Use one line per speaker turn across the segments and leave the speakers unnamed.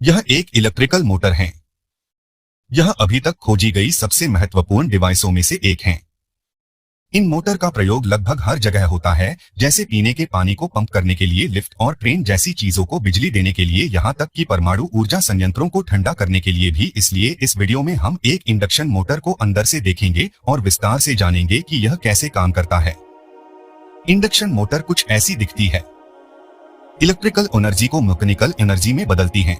यह एक electrical motor है। यह अभी तक खोजी गई सबसे महत्वपूर्ण डिवाइसों में से एक है। इन मोटर का प्रयोग लगभग हर जगह होता है, जैसे पीने के पानी को पंप करने के लिए, लिफ्ट और ट्रेन जैसी चीजों को बिजली देने के लिए, यहाँ तक कि परमाणु ऊर्जा संयंत्रों को ठंडा करने के लिए भी। इसलिए इस वीडियो में हम एक इंडक्शन मोटर को अंदर से देखेंगे और विस्तार से जानेंगे कि यह कैसे काम करता है। इंडक्शन मोटर कुछ ऐसी दिखती है। इलेक्ट्रिकल एनर्जी को मैकेनिकल एनर्जी में बदलती है,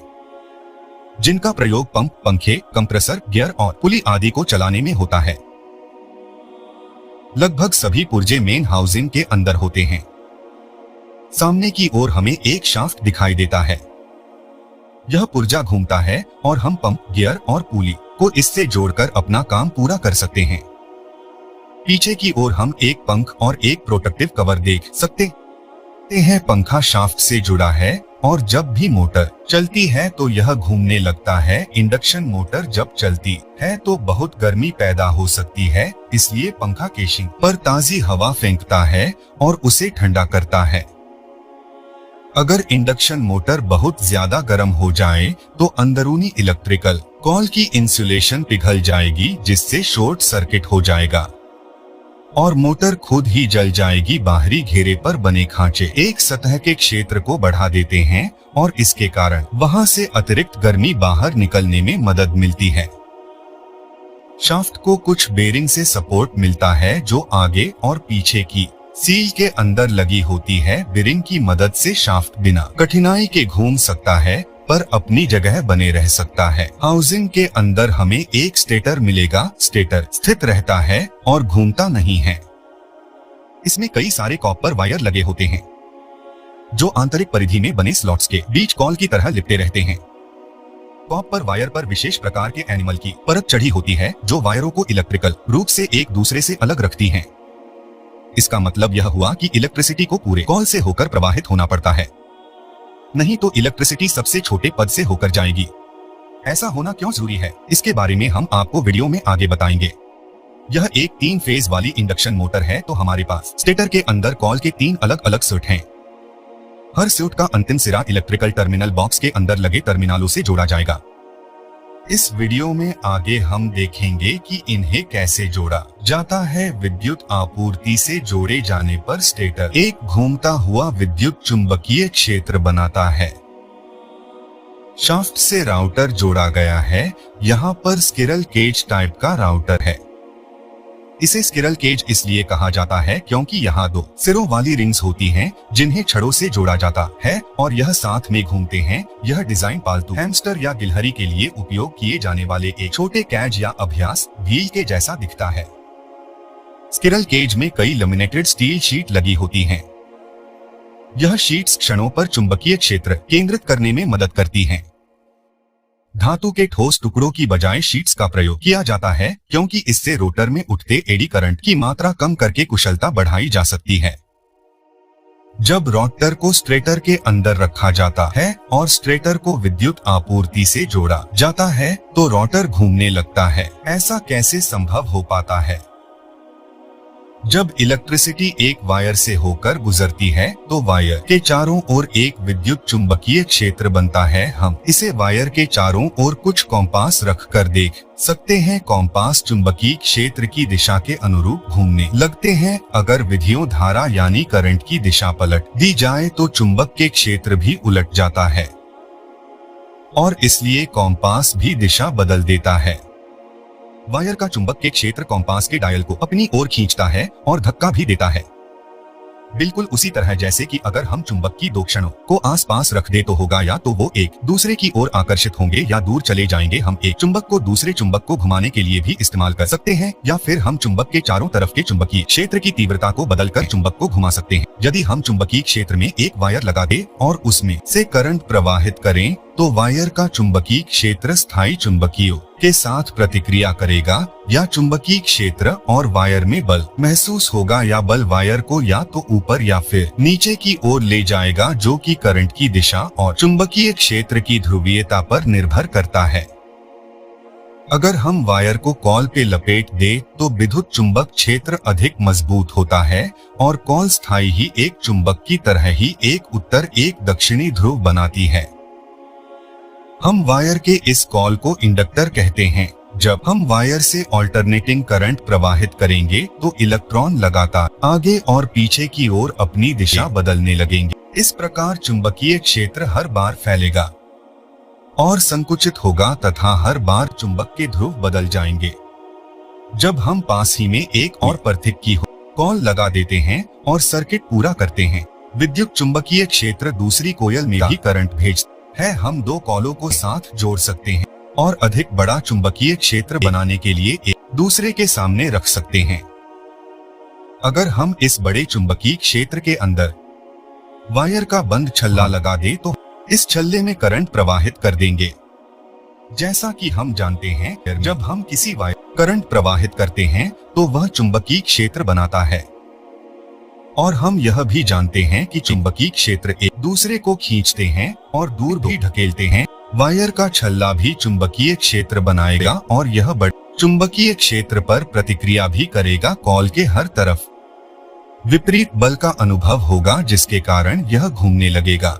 जिनका प्रयोग पंप, पंखे, कंप्रेसर, गियर और पुली आदि को चलाने में होता है। लगभग सभी पुर्जे मेन हाउसिंग के अंदर होते हैं। सामने की ओर हमें एक शाफ्ट दिखाई देता है। यह पुर्जा घूमता है और हम पंप, गियर और पुली को इससे जोड़कर अपना काम पूरा कर सकते हैं। पीछे की ओर हम एक पंख और एक प्रोटेक्टिव कवर देख सकते हैं। पंखा शाफ्ट से जुड़ा है और जब भी मोटर चलती है तो यह घूमने लगता है। इंडक्शन मोटर जब चलती है तो बहुत गर्मी पैदा हो सकती है, इसलिए पंखा केशिंग पर ताजी हवा फेंकता है और उसे ठंडा करता है। अगर इंडक्शन मोटर बहुत ज्यादा गर्म हो जाए तो अंदरूनी इलेक्ट्रिकल कॉल की इंसुलेशन पिघल जाएगी, जिससे शॉर्ट सर्किट हो जाएगा और मोटर खुद ही जल जाएगी। बाहरी घेरे पर बने खांचे एक सतह के क्षेत्र को बढ़ा देते हैं और इसके कारण वहां से अतिरिक्त गर्मी बाहर निकलने में मदद मिलती है। शाफ्ट को कुछ बेरिंग से सपोर्ट मिलता है जो आगे और पीछे की सील के अंदर लगी होती है। बेरिंग की मदद से शाफ्ट बिना कठिनाई के घूम सकता है पर अपनी जगह बने रह सकता है। हाउसिंग के अंदर हमें एक स्टेटर मिलेगा। स्टेटर स्थित रहता है और घूमता नहीं है। इसमें कई सारे कॉपर वायर लगे होते हैं जो आंतरिक परिधि में बने स्लॉट्स के बीच कॉल की तरह लिपटे रहते हैं। कॉपर वायर पर विशेष प्रकार के एनिमल की परत चढ़ी होती है जो वायरों को इलेक्ट्रिकल रूप से एक दूसरे से अलग रखती है। इसका मतलब यह हुआ कि इलेक्ट्रिसिटी को पूरे कॉल से होकर प्रवाहित होना पड़ता है, नहीं तो इलेक्ट्रिसिटी सबसे छोटे पद से होकर जाएगी। ऐसा होना क्यों जरूरी है, इसके बारे में हम आपको वीडियो में आगे बताएंगे। यह एक 3 फेज वाली इंडक्शन मोटर है, तो हमारे पास स्टेटर के अंदर कॉल के 3 अलग अलग स्विच हैं। हर स्विच का अंतिम सिरा इलेक्ट्रिकल टर्मिनल बॉक्स के अंदर लगे टर्मिनलों से जोड़ा जाएगा। इस वीडियो में आगे हम देखेंगे कि इन्हें कैसे जोड़ा जाता है। विद्युत आपूर्ति से जोड़े जाने पर स्टेटर एक घूमता हुआ विद्युत चुंबकीय क्षेत्र बनाता है। शाफ्ट से राउटर जोड़ा गया है। यहाँ पर स्किरल केज टाइप का राउटर है। इसे स्किरल केज इसलिए कहा जाता है क्योंकि यहाँ 2 सिरों वाली रिंग्स होती हैं जिन्हें छड़ों से जोड़ा जाता है और यह साथ में घूमते हैं। यह डिजाइन पालतू हैमस्टर या गिलहरी के लिए उपयोग किए जाने वाले एक छोटे कैज या अभ्यास व्हील के जैसा दिखता है। स्किरल केज में कई लेमिनेटेड स्टील शीट लगी होती हैं। यह शीट्स क्षणों पर चुंबकीय क्षेत्र केंद्रित करने में मदद करती हैं। धातु के ठोस टुकड़ों की बजाय शीट्स का प्रयोग किया जाता है क्योंकि इससे रोटर में उठते एडी करंट की मात्रा कम करके कुशलता बढ़ाई जा सकती है। जब रोटर को स्टेटर के अंदर रखा जाता है और स्टेटर को विद्युत आपूर्ति से जोड़ा जाता है तो रोटर घूमने लगता है। ऐसा कैसे संभव हो पाता है? जब इलेक्ट्रिसिटी एक वायर से होकर गुजरती है तो वायर के चारों ओर एक विद्युत चुंबकीय क्षेत्र बनता है। हम इसे वायर के चारों ओर कुछ कॉम्पास रखकर देख सकते हैं। कॉम्पास चुंबकीय क्षेत्र की दिशा के अनुरूप घूमने लगते हैं। अगर विद्युत धारा यानी करंट की दिशा पलट दी जाए तो चुंबक के क्षेत्र भी उलट जाता है और इसलिए कॉम्पास भी दिशा बदल देता है। वायर का चुंबक के क्षेत्र कॉम्पास के डायल को अपनी ओर खींचता है और धक्का भी देता है। बिल्कुल उसी तरह जैसे कि अगर हम चुंबक की 2 क्षणों को आसपास रख दे तो होगा या तो वो एक दूसरे की ओर आकर्षित होंगे या दूर चले जाएंगे। हम एक चुंबक को दूसरे चुंबक को घुमाने के लिए भी इस्तेमाल कर सकते हैं या फिर हम चुंबक के चारों तरफ के चुंबकीय क्षेत्र की तीव्रता को बदलकर चुंबक को घुमा सकते हैं। यदि हम चुंबकीय क्षेत्र में एक वायर लगा दें और उसमें से करंट प्रवाहित करें तो वायर का चुंबकीय क्षेत्र स्थायी चुंबकीय के साथ प्रतिक्रिया करेगा या चुंबकीय क्षेत्र और वायर में बल महसूस होगा या बल वायर को या तो ऊपर या फिर नीचे की ओर ले जाएगा, जो कि करंट की दिशा और चुंबकीय क्षेत्र की ध्रुवीयता पर निर्भर करता है। अगर हम वायर को कॉल पे लपेट दे तो विद्युत चुंबक क्षेत्र अधिक मजबूत होता है और कॉल स्थायी ही एक चुंबक की तरह ही एक उत्तर एक दक्षिणी ध्रुव बनाती है। हम वायर के इस कॉल को इंडक्टर कहते हैं। जब हम वायर से ऑल्टरनेटिंग करंट प्रवाहित करेंगे तो इलेक्ट्रॉन लगातार आगे और पीछे की ओर अपनी दिशा बदलने लगेंगे। इस प्रकार चुंबकीय क्षेत्र हर बार फैलेगा और संकुचित होगा तथा हर बार चुंबक के ध्रुव बदल जाएंगे। जब हम पास ही में एक और परथिक की कॉल लगा देते हैं और सर्किट पूरा करते हैं, विद्युत चुंबकीय क्षेत्र दूसरी कोयल में भी करंट भेजता है। हम दो कॉलों को साथ जोड़ सकते हैं और अधिक बड़ा चुंबकीय क्षेत्र बनाने के लिए एक दूसरे के सामने रख सकते हैं। अगर हम इस बड़े चुंबकीय क्षेत्र के अंदर वायर का बंद छल्ला लगा दे तो इस छल्ले में करंट प्रवाहित कर देंगे। जैसा कि हम जानते हैं, जब हम किसी वायर करंट प्रवाहित करते हैं तो वह चुंबकीय क्षेत्र बनाता है और हम यह भी जानते हैं कि चुंबकीय क्षेत्र एक दूसरे को खींचते हैं और दूर भी ढकेलते हैं। वायर का छल्ला भी चुंबकीय क्षेत्र बनाएगा और यह बड़े चुंबकीय क्षेत्र पर प्रतिक्रिया भी करेगा। कॉल के हर तरफ विपरीत बल का अनुभव होगा जिसके कारण यह घूमने लगेगा।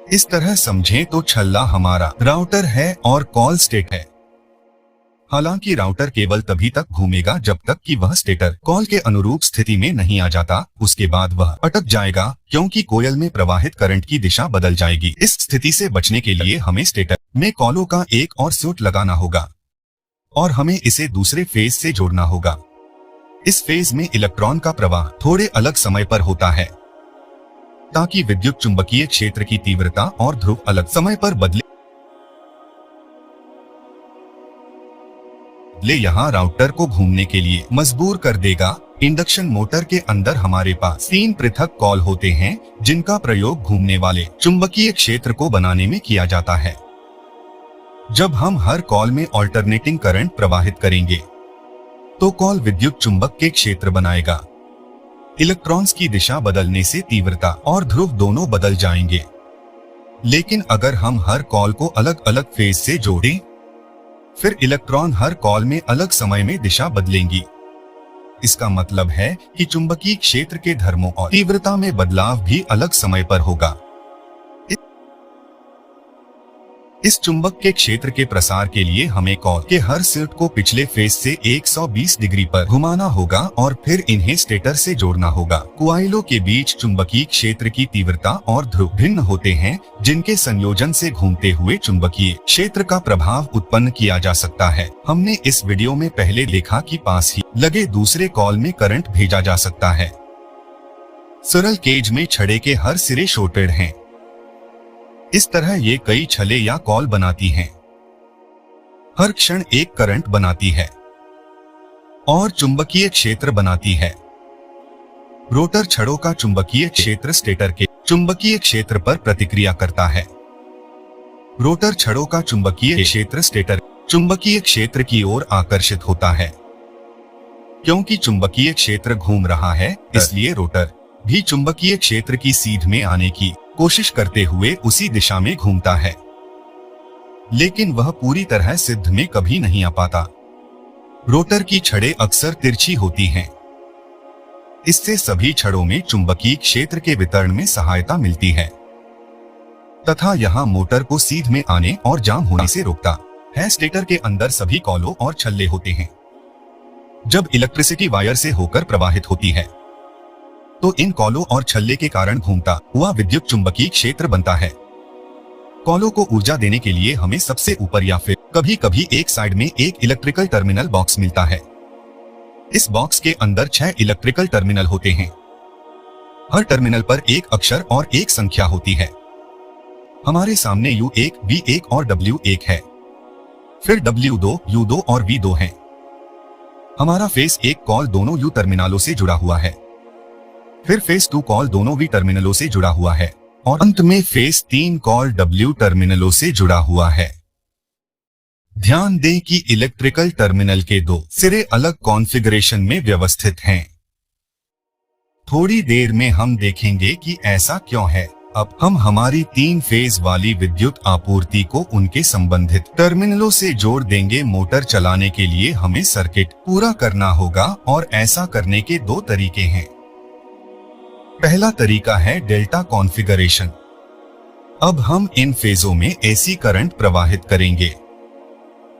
इस तरह समझें तो छल्ला हमारा राउटर है और कॉल स्टेट है। हालांकि राउटर केवल तभी तक घूमेगा जब तक कि वह स्टेटर कॉल के अनुरूप स्थिति में नहीं आ जाता। उसके बाद वह अटक जाएगा क्योंकि कोयल में प्रवाहित करंट की दिशा बदल जाएगी। इस स्थिति से बचने के लिए हमें स्टेटर में कॉलों का एक और सूट लगाना होगा और हमें इसे दूसरे फेज से जोड़ना होगा। इस फेज में इलेक्ट्रॉन का प्रवाह थोड़े अलग समय पर होता है ताकि विद्युत चुंबकीय क्षेत्र की तीव्रता और ध्रुव अलग समय पर बदले। यहाँ राउटर को घूमने के लिए मजबूर कर देगा। इंडक्शन मोटर के अंदर हमारे पास 3 पृथक कॉल होते हैं जिनका प्रयोग घूमने वाले चुंबकीय क्षेत्र को बनाने में किया जाता है। जब हम हर कॉल में ऑल्टरनेटिंग करंट प्रवाहित करेंगे तो कॉल विद्युत चुंबक के क्षेत्र बनाएगा। इलेक्ट्रॉन्स की दिशा बदलने से तीव्रता और ध्रुव दोनों बदल जाएंगे। लेकिन अगर हम हर कॉल को अलग अलग फेज से जोड़ें, फिर इलेक्ट्रॉन हर कॉल में अलग समय में दिशा बदलेंगी। इसका मतलब है कि चुंबकीय क्षेत्र के धर्मों और तीव्रता में बदलाव भी अलग समय पर होगा। इस चुंबक के क्षेत्र के प्रसार के लिए हमें कॉल के हर सेट को पिछले फेज से 120 डिग्री पर घुमाना होगा और फिर इन्हें स्टेटर से जोड़ना होगा। कॉइलों के बीच चुंबकीय क्षेत्र की तीव्रता और ध्रुव भिन्न होते हैं जिनके संयोजन से घूमते हुए चुंबकीय क्षेत्र का प्रभाव उत्पन्न किया जा सकता है। हमने इस वीडियो में पहले देखा कि पास ही लगे दूसरे कॉल में करंट भेजा जा सकता है। सरल केज में छड़े के हर सिरे शॉर्टेड हैं। इस तरह ये कई छले या कॉल बनाती हैं। हर क्षण एक करंट बनाती है और चुंबकीय क्षेत्र बनाती है। रोटर छड़ों का चुंबकीय क्षेत्र स्टेटर के चुंबकीय क्षेत्र पर प्रतिक्रिया करता है। रोटर छड़ों का चुंबकीय क्षेत्र स्टेटर चुंबकीय क्षेत्र की ओर आकर्षित होता है। क्योंकि चुंबकीय क्षेत्र घूम रहा है, इसलिए रोटर भी चुंबकीय क्षेत्र की सीध में आने की कोशिश करते हुए उसी दिशा में घूमता है, लेकिन वह पूरी तरह सिद्ध में कभी नहीं आ पाता। रोटर की छड़ें अक्सर तिरछी होती हैं। इससे सभी छड़ों में चुंबकीय क्षेत्र के वितरण में सहायता मिलती है तथा यह मोटर को सीध में आने और जाम होने से रोकता है। स्टेटर के अंदर सभी कॉलों और छल्ले होते हैं। जब इलेक्ट्रिसिटी वायर से होकर प्रवाहित होती है तो इन कॉलों और छल्ले के कारण घूमता हुआ विद्युत चुंबकीय क्षेत्र बनता है। कॉलों को ऊर्जा देने के लिए हमें सबसे ऊपर या फिर कभी कभी एक साइड में एक इलेक्ट्रिकल टर्मिनल बॉक्स मिलता है। इस बॉक्स के अंदर 6 इलेक्ट्रिकल टर्मिनल होते हैं। हर टर्मिनल पर एक अक्षर और एक संख्या होती है। हमारे सामने U1, V1 और W1 है। फिर W2, U2 और V2 है। हमारा फेस 1 कॉल दोनों U टर्मिनलों से जुड़ा हुआ है। फिर फेस 2 कॉल दोनों V टर्मिनलों से जुड़ा हुआ है और अंत में फेस 3 कॉल W टर्मिनलों से जुड़ा हुआ है। ध्यान दें कि इलेक्ट्रिकल टर्मिनल के 2 सिरे अलग कॉन्फ़िगरेशन में व्यवस्थित हैं। थोड़ी देर में हम देखेंगे कि ऐसा क्यों है। अब हम हमारी 3 फेज वाली विद्युत आपूर्ति को उनके संबंधित टर्मिनलों से जोड़ देंगे। मोटर चलाने के लिए हमें सर्किट पूरा करना होगा और ऐसा करने के 2 तरीके हैं। पहला तरीका है डेल्टा कॉन्फ़िगरेशन। अब हम इन फेजों में एसी करंट प्रवाहित करेंगे।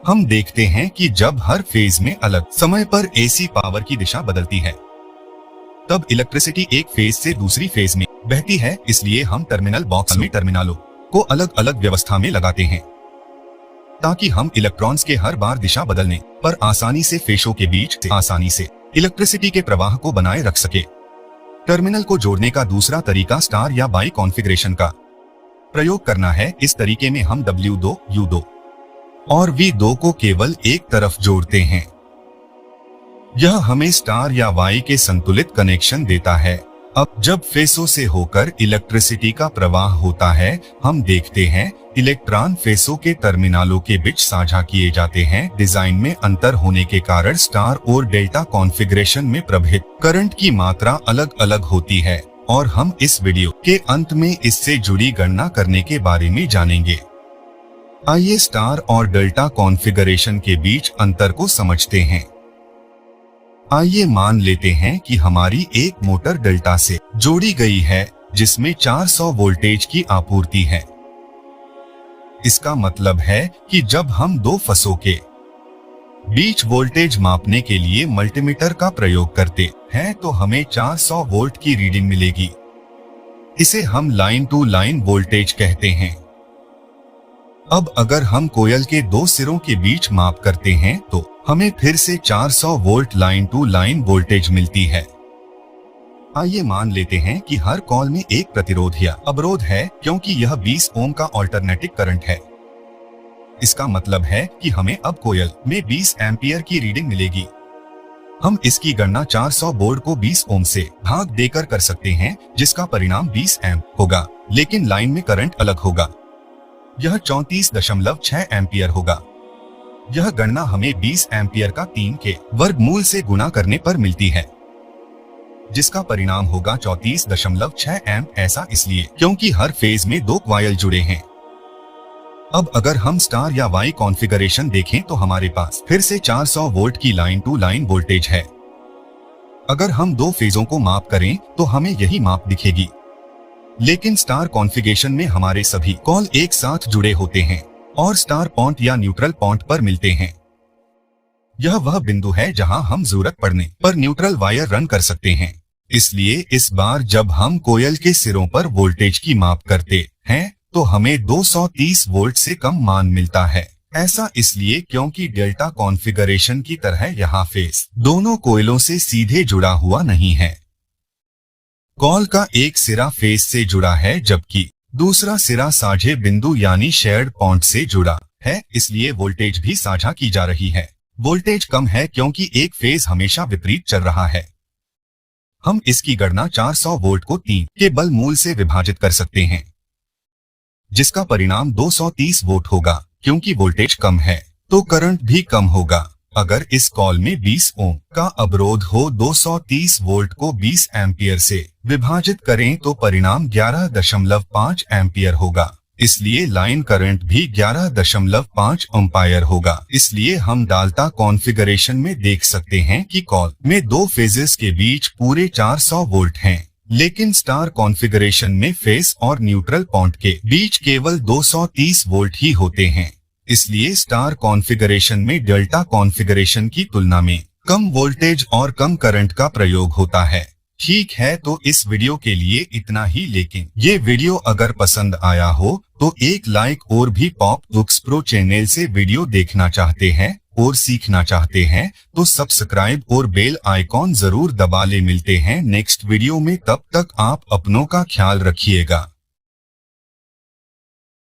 हम देखते हैं कि जब हर फेज में अलग समय पर एसी पावर की दिशा बदलती है, तब इलेक्ट्रिसिटी एक फेज से दूसरी फेज में बहती है। इसलिए हम टर्मिनल बॉक्स में टर्मिनलों को अलग अलग व्यवस्था में लगाते हैं, ताकि हम इलेक्ट्रॉन्स के हर बार दिशा बदलने पर आसानी से फेजों के बीच से आसानी से इलेक्ट्रिसिटी के प्रवाह को बनाए रख सके। टर्मिनल को जोड़ने का दूसरा तरीका स्टार या बाई कॉन्फ़िगरेशन का प्रयोग करना है। इस तरीके में हम W2, U2 और V2 को केवल एक तरफ जोड़ते हैं। यह हमें स्टार या वाई के संतुलित कनेक्शन देता है। अब जब फेसों से होकर इलेक्ट्रिसिटी का प्रवाह होता है, हम देखते हैं इलेक्ट्रॉन फेसों के टर्मिनलों के बीच साझा किए जाते हैं। डिजाइन में अंतर होने के कारण स्टार और डेल्टा कॉन्फ़िगरेशन में प्रवाहित करंट की मात्रा अलग अलग होती है, और हम इस वीडियो के अंत में इससे जुड़ी गणना करने के बारे में जानेंगे। आइए स्टार और डेल्टा कॉन्फ़िगरेशन के बीच अंतर को समझते हैं। आइए मान लेते हैं कि हमारी एक मोटर डेल्टा से जोड़ी गई है, जिसमें 400 वोल्टेज की आपूर्ति है। इसका मतलब है कि जब हम दो फसों के बीच वोल्टेज मापने के लिए मल्टीमीटर का प्रयोग करते हैं, तो हमें 400 वोल्ट की रीडिंग मिलेगी। इसे हम लाइन टू लाइन वोल्टेज कहते हैं। अब अगर हम कोयल के दो सिरों के बीच माप करते हैं, तो हमें फिर से 400 volt line to line voltage मिलती है। आइए मान लेते हैं कि हर कॉल में एक प्रतिरोध या अवरोध है, क्योंकि यह 20 ओम का अल्टरनेटिंग करंट है। इसका मतलब है कि हमें अब कोयल में 20 एम्पियर की रीडिंग मिलेगी। हम इसकी गणना 400 वोल्ट को 20 ओम से भाग देकर कर सकते हैं, जिसका परिणाम 20 एम्प होगा, लेकिन लाइन में करंट अलग होगा। यह 34.6 एम्पियर होगा। यह गणना हमें 20 एम्पियर का 3 के वर्गमूल से गुणा करने पर मिलती है, जिसका परिणाम होगा 34.6 एम्प। ऐसा इसलिए क्योंकि हर फेज में दो कॉइल जुड़े हैं। अब अगर हम स्टार या वाई कॉन्फ़िगरेशन देखें, तो हमारे पास फिर से 400 वोल्ट की लाइन टू लाइन वोल्टेज है। अगर हम दो फेजों को माप करें, तो हमें यही माप दिखेगी, लेकिन स्टार कॉन्फ़िगरेशन में हमारे सभी कॉल एक साथ जुड़े होते हैं और स्टार पॉइंट या न्यूट्रल पॉइंट पर मिलते हैं। यह वह बिंदु है जहां हम जरूरत पड़ने पर न्यूट्रल वायर रन कर सकते हैं। इसलिए इस बार जब हम कोयल के सिरों पर वोल्टेज की माप करते हैं, तो हमें 230 वोल्ट से कम मान मिलता है। ऐसा इसलिए क्योंकि डेल्टा कॉन्फ़िगरेशन की तरह यहाँ फेस दोनों कोयलों से सीधे जुड़ा हुआ नहीं है। कॉल का एक सिरा फेस से जुड़ा है, जबकि दूसरा सिरा साझे बिंदु यानी शेयर्ड पॉइंट से जुड़ा है। इसलिए वोल्टेज भी साझा की जा रही है। वोल्टेज कम है क्योंकि एक फेज हमेशा विपरीत चल रहा है। हम इसकी गणना 400 वोल्ट को 3 के बल मूल से विभाजित कर सकते हैं, जिसका परिणाम 230 वोल्ट होगा। क्योंकि वोल्टेज कम है, तो करंट भी कम होगा। अगर इस कॉल में 20 ओम का अवरोध हो, 230 वोल्ट को 20 एम्पियर से विभाजित करें, तो परिणाम 11.5 एम्पियर होगा। इसलिए लाइन करंट भी 11.5 एम्पियर होगा। इसलिए हम डेल्टा कॉन्फ़िगरेशन में देख सकते हैं कि कॉल में दो फेजेस के बीच पूरे 400 वोल्ट हैं, लेकिन स्टार कॉन्फ़िगरेशन में फेस और न्यूट्रल पॉइंट के बीच केवल 230 वोल्ट ही होते हैं। इसलिए स्टार कॉन्फ़िगरेशन में डेल्टा कॉन्फ़िगरेशन की तुलना में कम वोल्टेज और कम करंट का प्रयोग होता है। ठीक है, तो इस वीडियो के लिए इतना ही, लेकिन ये वीडियो अगर पसंद आया हो तो एक लाइक और भी पॉप बुक्स प्रो चैनल से वीडियो देखना चाहते हैं और सीखना चाहते हैं तो सब्सक्राइब और बेल आइकॉन जरूर दबा ले। मिलते हैं नेक्स्ट वीडियो में, तब तक आप अपनों का ख्याल रखिएगा।